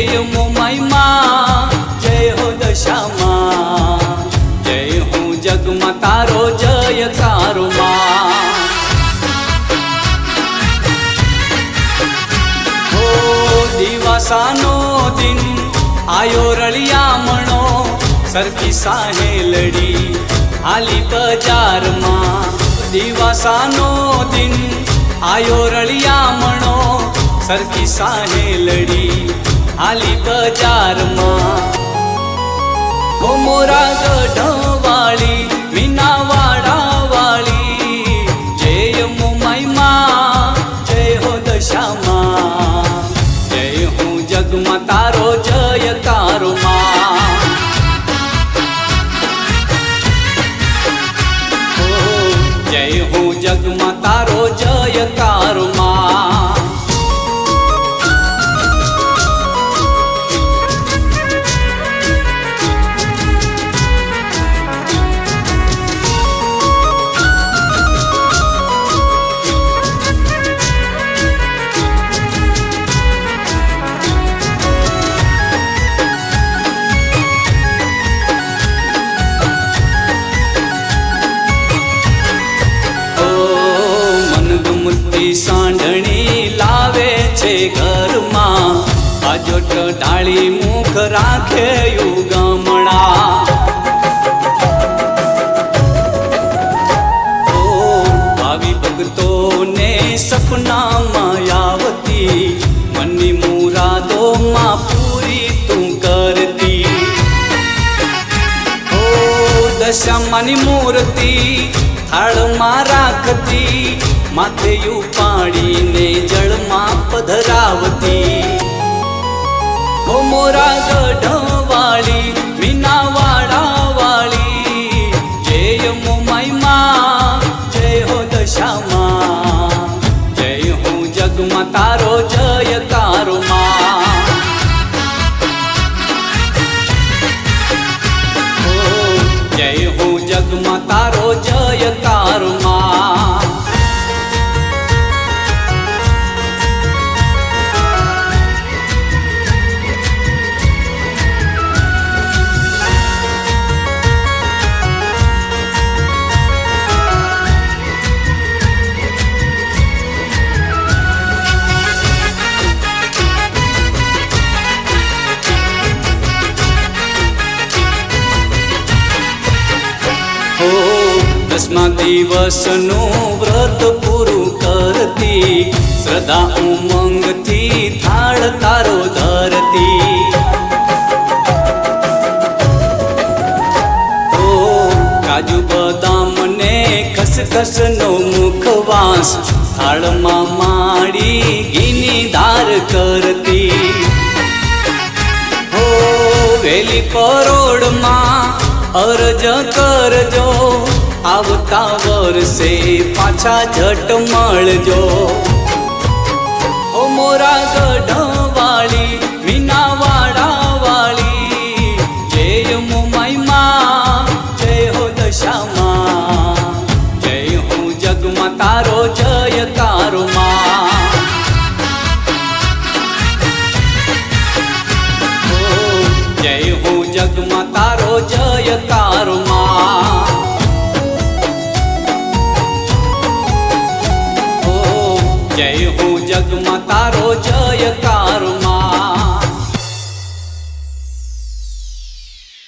जय मोमाई माँ जय हो दशा माँ जय हो जग माँ तारो जयकारो माँ हो दिवासानो दिन आयो रळियामणो सरकी साहेलड़ी आली बजार माँ दिवासानो दिन आयो रळियामणो सरकी साहेलड़ी आली बजार माँ ओ मोरा गढ़वाली मीनावाड़ा वाली जय मोमाई माँ जय हो दशा माँ जय हो जग माँ तारो जयकारो माँ जय हो जग माँ तारो जयकारो माँ सांडणी लावे छे घर मां आजोट डाली मुख राखे युगमणा ओ भावी भक्तो ने सपना मायावती मनी मुरादो मां पूरी तू करती ओ दशा मानी मूर्ति थाळ मां राखती माथे उपाड़ी ने जल मां पधरावती हो मोरा गढ़वाली मीनावाड़ा वाली जय मोमाई माँ जय हो दशा माँ जय हो जग माँ तारो जयकारो माँ जय हो जग माँ तारो जयकारो माँ दसमा दिवसनु व्रत पूरु करती श्रद्धा उमंग थी थाळ तारो धरती ओ काजू बदाम ने खसखस नो मुखवास थाळ मा माड़ी घीनी धार करती हो वेली परोड़ मा अर्ज करजो आवता वर्षे पाछा झट मळजो ओ मोरा गढ़वाली मीनावाड़ा वाली जय मोमाई माँ जय हो दशा माँ जय हो जग माँ तारो जयकारो माँ जय हो जग